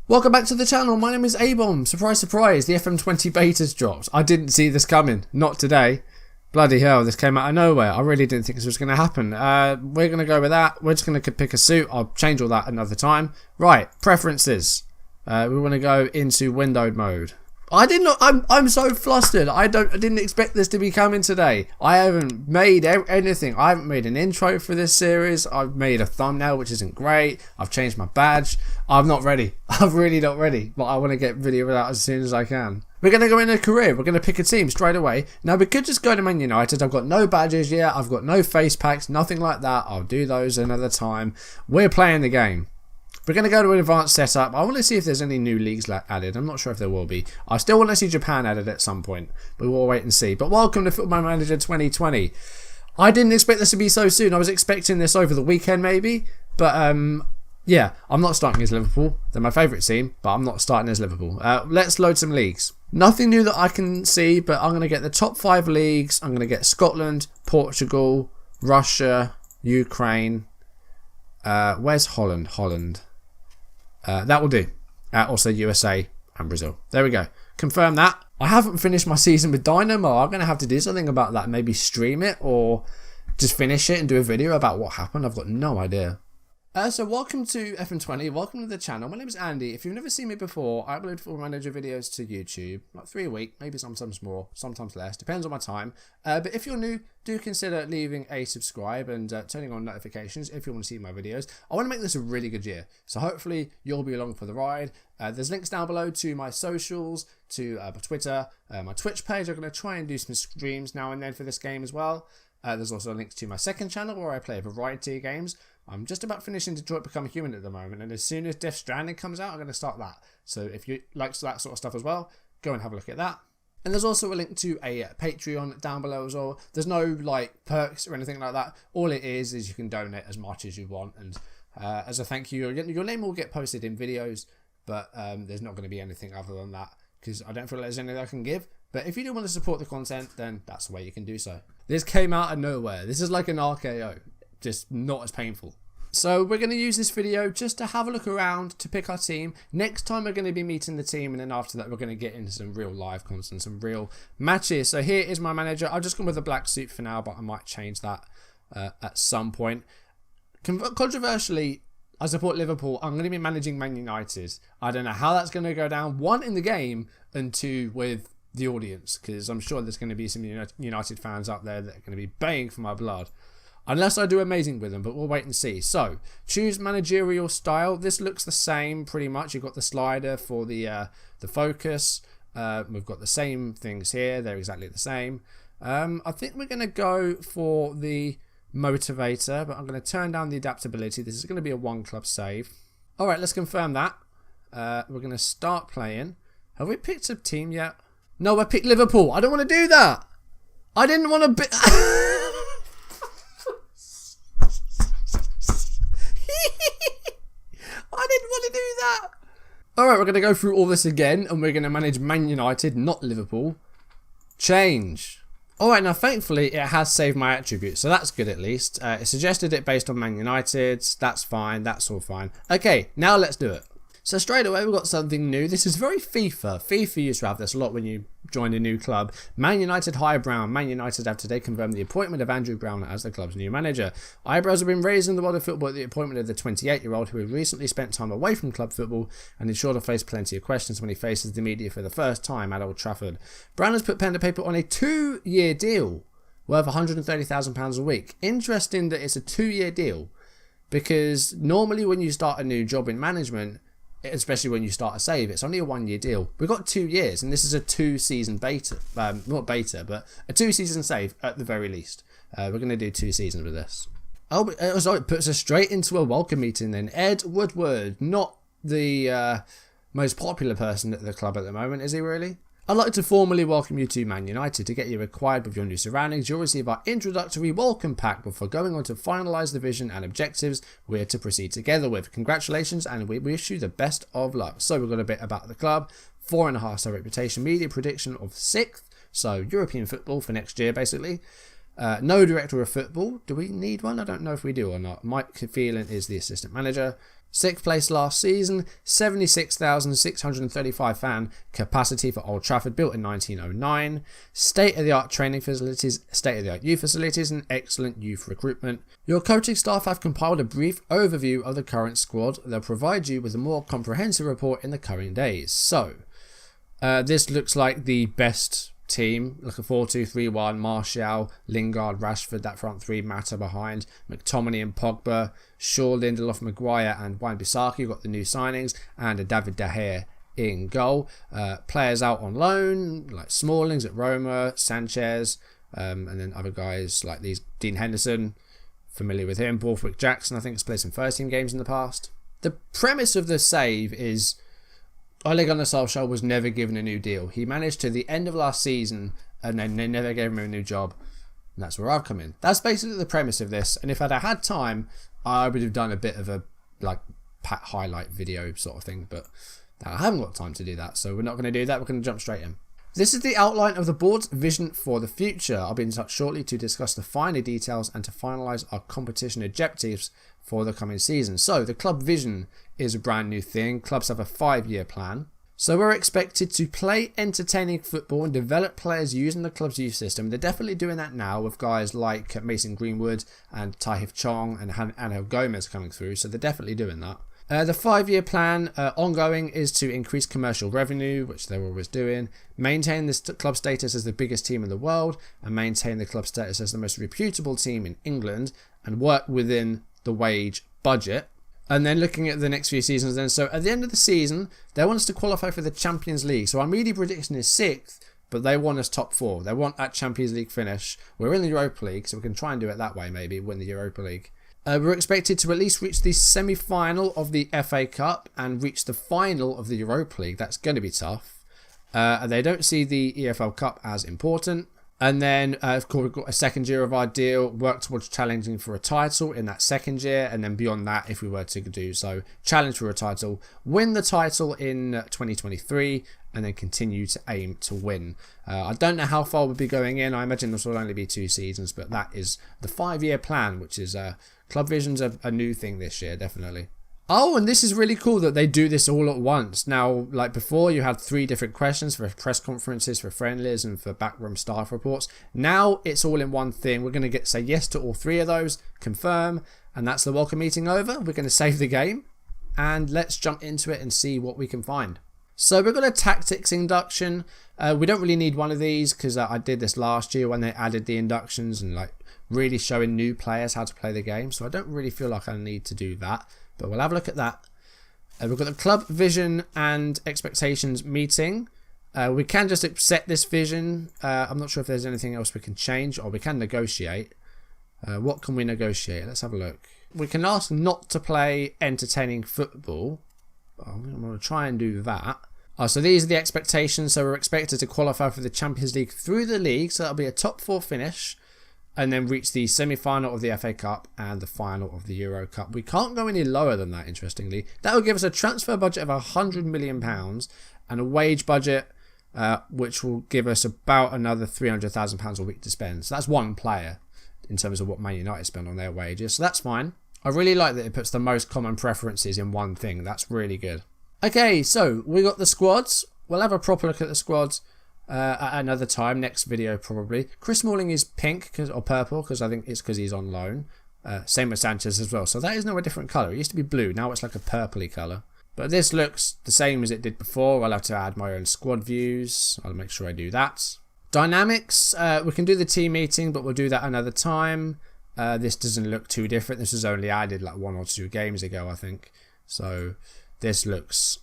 Welcome back to the channel. My name is A-Bomb. Surprise, surprise, the FM20 beta's dropped. I didn't see this coming. Not today. Bloody hell, this came out of nowhere. I really didn't think this was going to happen. We're going to go with that. We're just going to pick a suit. I'll change all that another time. Right, preferences. We want to go into windowed mode. I'm so flustered. I didn't expect this to be coming today. I haven't made anything. I haven't made an intro for this series. I've made a thumbnail, which isn't great. I've changed my badge. I'm not ready. I'm really not ready. But I want to get video out as soon as I can. We're going to go in a career. We're going to pick a team straight away. Now, we could just go to Man United. I've got no badges yet. I've got no face packs. Nothing like that. I'll do those another time. We're playing the game. We're going to go to an advanced setup. I want to see if there's any new leagues added. I'm not sure if there will be. I still want to see Japan added at some point. But we'll wait and see. But welcome to Football Manager 2020. I didn't expect this to be so soon. I was expecting this over the weekend maybe. But yeah, I'm not starting as Liverpool. They're my favourite team. But I'm not starting as Liverpool. Let's load some leagues. Nothing new that I can see. But I'm going to get the top 5 leagues. I'm going to get Scotland, Portugal, Russia, Ukraine. Where's Holland? Holland. That will do. Also USA and Brazil. There we go. Confirm that. I haven't finished my season with Dynamo. I'm going to have to do something about that. Maybe stream it or just finish it and do a video about what happened. I've got no idea. So welcome to FM20. Welcome to the channel. My name is Andy. If you've never seen me before, I upload Football Manager videos to YouTube. Like 3 a week. Maybe sometimes more. Sometimes less. Depends on my time. But if you're new, do consider leaving a subscribe and turning on notifications if you want to see my videos. I want to make this a really good year. So hopefully you'll be along for the ride. There's links down below to my socials, to my Twitter, my Twitch page. I'm going to try and do some streams now and then for this game as well. There's also links to my second channel where I play a variety of games. I'm just about finishing Detroit Become Human at the moment, and as soon as Death Stranding comes out, I'm going to start that. So if you like that sort of stuff as well, go and have a look at that. And there's also a link to a Patreon down below as well. There's no like perks or anything like that. All it is you can donate as much as you want, and as a thank you, your name will get posted in videos, but there's not going to be anything other than that because I don't feel like there's anything I can give. But if you do want to support the content, then that's the way you can do so. This came out of nowhere. This is like an RKO. Just not as painful. So we're going to use this video just to have a look around to pick our team. Next time we're going to be meeting the team, and then after that we're going to get into some real live content, some real matches. So here is my manager. I've just gone with a black suit for now, but I might change that at some point. Controversially, I support Liverpool. I'm going to be managing Man United. I don't know how that's going to go down. 1, in the game, and 2, with the audience, because I'm sure there's going to be some United fans out there that are going to be baying for my blood. Unless I do amazing with them, but we'll wait and see. So, choose managerial style. This looks the same pretty much. You've got the slider for the focus. We've got the same things here. They're exactly the same. I think we're going to go for the motivator, but I'm going to turn down the adaptability. This is going to be a 1-club save. All right, let's confirm that. We're going to start playing. Have we picked a team yet? No, I picked Liverpool. I don't want to do that. I didn't want to I didn't want to do that. Alright, we're going to go through all this again, and we're going to manage Man United, not Liverpool. Change. Alright, now thankfully it has saved my attributes, so that's good at least. It suggested it based on Man United. That's fine, that's all fine. Okay, now let's do it. So straight away we've got something new. This is very FIFA. FIFA used to have this a lot when you joined a new club. Man United hire Brown. Man United have today confirmed the appointment of Andrew Brown as the club's new manager. Eyebrows have been raised in the world of football at the appointment of the 28-year-old who had recently spent time away from club football and is sure to face plenty of questions when he faces the media for the first time at Old Trafford. Brown has put pen to paper on a 2-year deal worth £130,000 a week. Interesting that it's a 2-year deal, because normally when you start a new job in management, especially when you start a save, it's only a 1-year deal. We've got 2 years, and this is a 2-season beta. Not beta, but a 2-season save at the very least. We're going to do 2 seasons with this. Oh, so it puts us straight into a welcome meeting then. Ed Woodward, not the most popular person at the club at the moment, is he really? I'd like to formally welcome you to Man United. To get you acquired with your new surroundings, you'll receive our introductory welcome pack before going on to finalise the vision and objectives we're to proceed together with. Congratulations, and we wish you the best of luck. So we've got a bit about the club. 4.5-star reputation, media prediction of 6th, so European football for next year basically. No director of football. Do we need one? I don't know if we do or not. Mike Phelan is the assistant manager. 6th place last season, 76,635 fan capacity for Old Trafford, built in 1909. State-of-the-art training facilities, state-of-the-art youth facilities, and excellent youth recruitment. Your coaching staff have compiled a brief overview of the current squad. They'll provide you with a more comprehensive report in the coming days. So, this looks like the best team, like a 4-2-3-1, Martial, Lingard, Rashford, that front three, Mata behind, McTominay and Pogba, Shaw, Lindelof, Maguire and Wan-Bissaka. You've got the new signings, and a David De Gea in goal. Players out on loan, like Smallings at Roma, Sanchez, and then other guys like these, Dean Henderson, familiar with him, Borthwick Jackson, I think has played some first team games in the past. The premise of the save is Ole Gunnar Solskjaer was never given a new deal. He managed to the end of last season and then they never gave him a new job. And that's where I've come in. That's basically the premise of this. And if I'd had time, I would have done a bit of a highlight video sort of thing. But I haven't got time to do that. So we're not going to do that. We're going to jump straight in. This is the outline of the board's vision for the future. I'll be in touch shortly to discuss the finer details and to finalise our competition objectives for the coming season. So the club vision is a brand new thing. Clubs have a 5-year plan. So we're expected to play entertaining football and develop players using the club's youth system. They're definitely doing that now with guys like Mason Greenwood and Tahith Chong and Angel Gomez coming through. So they're definitely doing that. The 5-year plan ongoing is to increase commercial revenue, which they're always doing, maintain the club status as the biggest team in the world, and maintain the club status as the most reputable team in England, and work within the wage budget. And then looking at the next few seasons then, so at the end of the season, they want us to qualify for the Champions League. So our media prediction is 6th, but they want us top 4. They want that Champions League finish. We're in the Europa League, so we can try and do it that way maybe, win the Europa League. We're expected to at least reach the semi-final of the FA Cup and reach the final of the Europa League. That's going to be tough. They don't see the EFL Cup as important. And then, of course, we've got a second year of our deal, work towards challenging for a title in that second year. And then beyond that, if we were to do so, challenge for a title, win the title in 2023, and then continue to aim to win. I don't know how far we'll be going in. I imagine this will only be 2 seasons, but that is the 5-year plan, which is Club Vision's a new thing this year, definitely. Oh, and this is really cool that they do this all at once. Now, like before, you had 3 different questions for press conferences, for friendlies, and for backroom staff reports. Now, it's all in one thing. We're going to say yes to all 3 of those, confirm, and that's the welcome meeting over. We're going to save the game, and let's jump into it and see what we can find. So we've got a tactics induction. We don't really need one of these because I did this last year when they added the inductions and really showing new players how to play the game. So I don't really feel like I need to do that. But we'll have a look at that. We've got the club vision and expectations meeting. We can just set this vision. I'm not sure if there's anything else we can change, or we can negotiate. What can we negotiate? Let's have a look. We can ask not to play entertaining football. I'm going to try and do that. So these are the expectations. So we're expected to qualify for the Champions League through the league. So that'll be a top 4 finish. And then reach the semi-final of the FA Cup and the final of the Euro Cup. We can't go any lower than that, interestingly. That will give us a transfer budget of £100 million and a wage budget which will give us about another £300,000 a week to spend. So that's one player in terms of what Man United spend on their wages. So that's fine. I really like that it puts the most common preferences in one thing. That's really good. Okay, so we got the squads. We'll have a proper look at the squads at another time, next video probably. Chris Smalling is pink or purple because I think it's because he's on loan. Same with Sanchez as well. So that is now a different colour. It used to be blue. Now it's like a purpley colour. But this looks the same as it did before. I'll have to add my own squad views. I'll make sure I do that. Dynamics. We can do the team meeting, but we'll do that another time. This doesn't look too different. This was only added like 1 or 2 games ago, I think. So this looks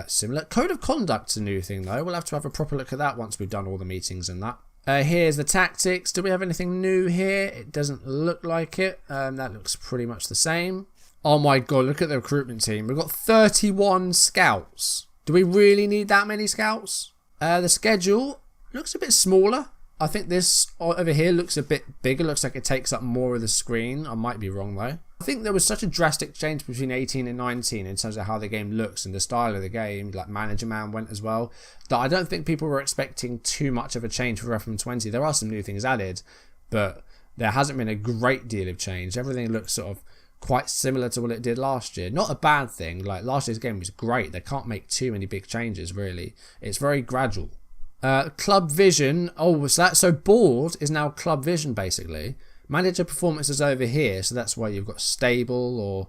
similar. Code of Conduct's a new thing though. We'll have to have a proper look at that once we've done all the meetings and that. Here's the tactics. Do we have anything new here? It doesn't look like it. That looks pretty much the same. Oh my god, look at the recruitment team. We've got 31 scouts. Do we really need that many scouts? The schedule looks a bit smaller. I think this over here looks a bit bigger. Looks like it takes up more of the screen. I might be wrong though. I think there was such a drastic change between 18 and 19 in terms of how the game looks and the style of the game. Like Manager Man went as well. That I don't think people were expecting too much of a change for FM 20. There are some new things added, but there hasn't been a great deal of change. Everything looks sort of quite similar to what it did last year. Not a bad thing. Like, last year's game was great. They can't make too many big changes, really. It's very gradual. Club Vision. Oh, so board is now Club Vision, basically. Manager performance is over here, so that's why you've got stable or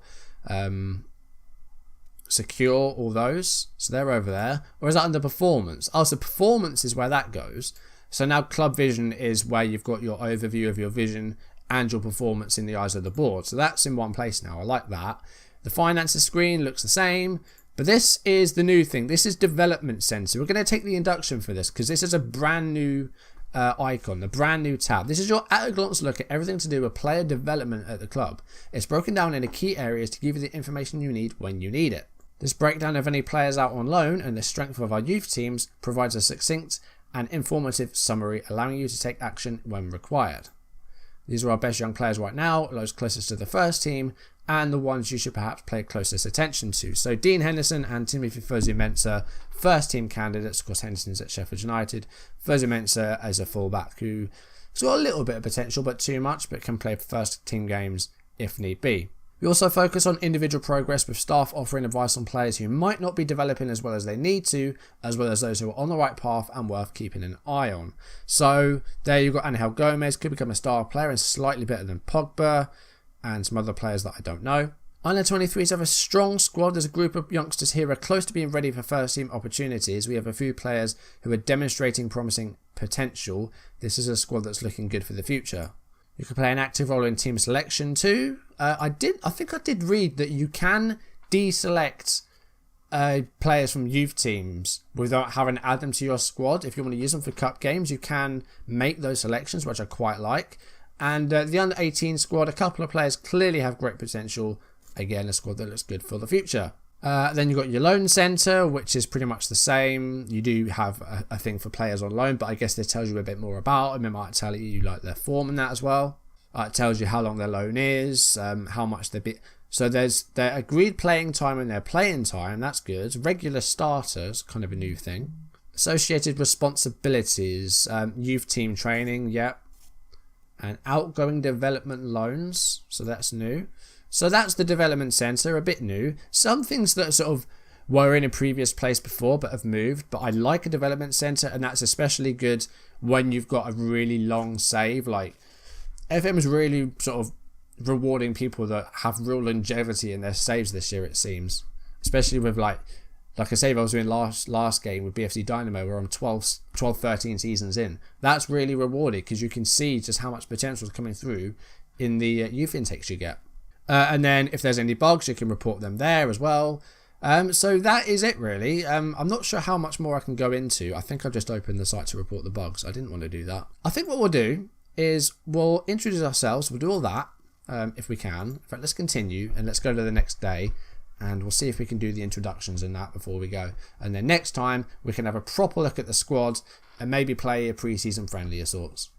secure, all those. So they're over there. Or is that under performance? Oh, so performance is where that goes. So now Club Vision is where you've got your overview of your vision and your performance in the eyes of the board. So that's in one place now. I like that. The finances screen looks the same. But this is the new thing. This is Development Center. We're going to take the induction for this because this is a brand new icon, a brand new tab. This is your at-a-glance look at everything to do with player development at the club. It's broken down into key areas to give you the information you need when you need it. This breakdown of any players out on loan and the strength of our youth teams provides a succinct and informative summary, allowing you to take action when required. These are our best young players right now, those closest to the first team, and the ones you should perhaps pay closest attention to. So Dean Henderson and Timothy Fosu-Mensah, first team candidates. Of course, Henderson's at Sheffield United. Fosu-Mensah as a fullback who's got a little bit of potential, but too much, but can play first team games if need be. We also focus on individual progress with staff offering advice on players who might not be developing as well as they need to, as well as those who are on the right path and worth keeping an eye on. So there you've got Angel Gomez, could become a star player and slightly better than Pogba, and some other players that I don't know. Under 23s have a strong squad. There's a group of youngsters here who are close to being ready for first team opportunities. We have a few players who are demonstrating promising potential. This is a squad that's looking good for the future. You can play an active role in team selection too. I think I did read that you can deselect players from youth teams without having to add them to your squad. If you want to use them for cup games, you can make those selections, which I quite like. And the under 18 squad, a couple of players clearly have great potential. Again, a squad that looks good for the future. Then you've got your loan centre, which is pretty much the same. You do have a thing for players on loan, but I guess this tells you a bit more about them. It might tell you like their form and that as well. It tells you how long their loan is, how much they're... So there's their agreed playing time and their playing time. That's good. Regular starters, kind of a new thing. Associated responsibilities, youth team training, yep. And outgoing development loans, so that's new. So that's the development centre, a bit new. Some things that sort of were in a previous place before but have moved. But I like a development centre, and that's especially good when you've got a really long save. Like, FM is really sort of rewarding people that have real longevity in their saves this year, it seems. Especially with like a save I was doing last game with BFC Dynamo, where I'm 13 seasons in. That's really rewarding because you can see just how much potential is coming through in the youth intakes you get. And then if there's any bugs, you can report them there as well. So that is it really. I'm not sure how much more I can go into. I think I've just opened the site to report the bugs. I didn't want to do that. I think what we'll do is we'll introduce ourselves. We'll do all that if we can. In fact, let's continue and let's go to the next day. And we'll see if we can do the introductions and that before we go. And then next time, we can have a proper look at the squad and maybe play a pre-season friendly of sorts.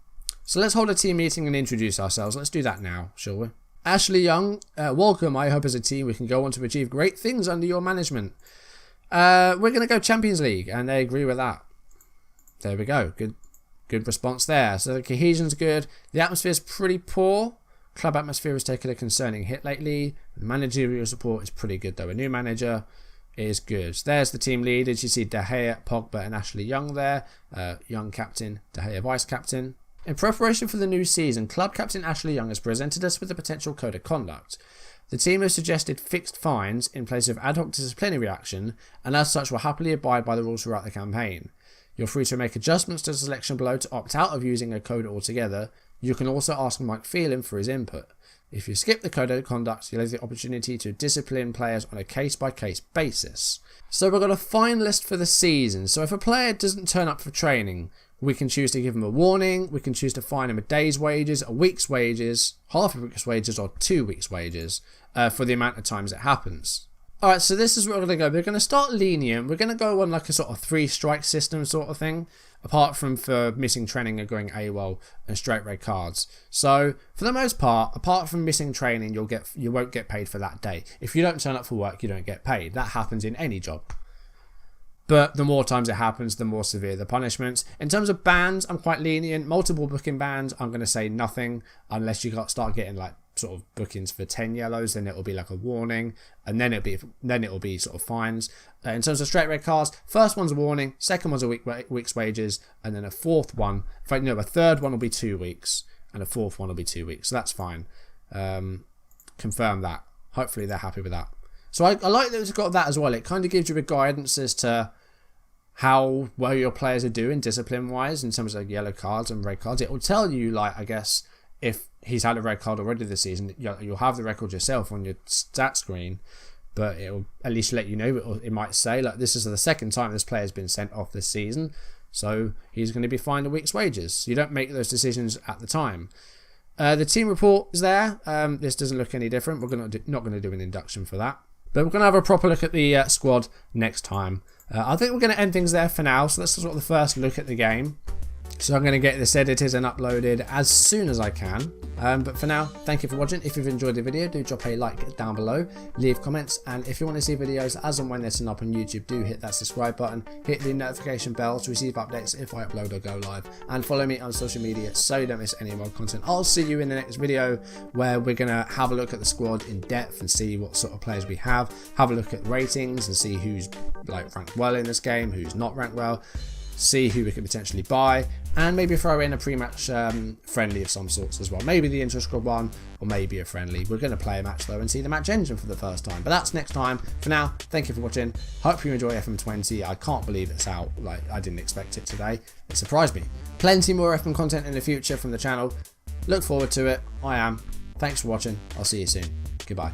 So let's hold a team meeting and introduce ourselves. Let's do that now, shall we? Ashley Young, welcome. I hope as a team we can go on to achieve great things under your management. We're going to go Champions League, and they agree with that. There we go. Good response there. So the cohesion's good. The atmosphere's pretty poor. Club atmosphere has taken a concerning hit lately. The managerial support is pretty good though. A new manager is good. There's the team leaders. You see De Gea, Pogba and Ashley Young there. Young captain, De Gea vice captain. In preparation for the new season, club captain Ashley Young has presented us with a potential code of conduct. The team has suggested fixed fines in place of ad hoc disciplinary action, and as such will happily abide by the rules throughout the campaign. You're free to make adjustments to the selection below to opt out of using a code altogether. You can also ask Mike Phelan for his input. If you skip the code of conduct, you'll have the opportunity to discipline players on a case-by-case basis. So we've got a fine list for the season. So if a player doesn't turn up for training, we can choose to give him a warning, we can choose to fine him a day's wages, a week's wages, half a week's wages, or 2 weeks' wages for the amount of times it happens. Alright, so this is where we're going to go. We're going to start lenient. We're going to go on like a sort of 3-strike system sort of thing, apart from for missing training and going AWOL and straight red cards. So for the most part, apart from missing training, you won't get paid for that day. If you don't turn up for work, you don't get paid. That happens in any job. But the more times it happens, the more severe the punishments. In terms of bans, I'm quite lenient. Multiple booking bans, I'm going to say nothing unless you start getting like sort of bookings for 10 yellows, then it'll be like a warning, and then it'll be sort of fines. In terms of straight red cards, first one's a warning, second one's a week's wages, and then a fourth one, in fact, no, a third one will be 2 weeks, and a fourth one will be 2 weeks. So that's fine. Confirm that. Hopefully they're happy with that. So I like that it's got that as well. It kind of gives you a guidance as to how well your players are doing discipline-wise in terms of yellow cards and red cards. It will tell you, like, I guess, if he's had a red card already this season, you'll have the record yourself on your stat screen, but it'll at least let you know. It might say, like, this is the second time this player's been sent off this season, so he's going to be fined a week's wages. You don't make those decisions at the time. The team report is there. This doesn't look any different. We're not going to do an induction for that. But we're going to have a proper look at the squad next time. I think we're going to end things there for now. So that's sort of the first look at the game. So I'm going to get this edited and uploaded as soon as I can. But for now, thank you for watching. If you've enjoyed the video, do drop a like down below, leave comments, and if you want to see videos as and when they're sent up on YouTube, do hit that subscribe button, hit the notification bell to receive updates if I upload or go live, and follow me on social media so you don't miss any more content. I'll see you in the next video where we're going to have a look at the squad in depth and see what sort of players we have a look at ratings and see who's like ranked well in this game, who's not ranked well, see who we could potentially buy, and maybe throw in a pre-match friendly of some sorts as well. Maybe the inter-squad one, or maybe a friendly. We're going to play a match though and see the match engine for the first time. But that's next time. For now, thank you for watching. Hope you enjoy FM20. I can't believe it's out. Like, I didn't expect it today. It surprised me. Plenty more FM content in the future from the channel. Look forward to it. I am. Thanks for watching. I'll see you soon. Goodbye.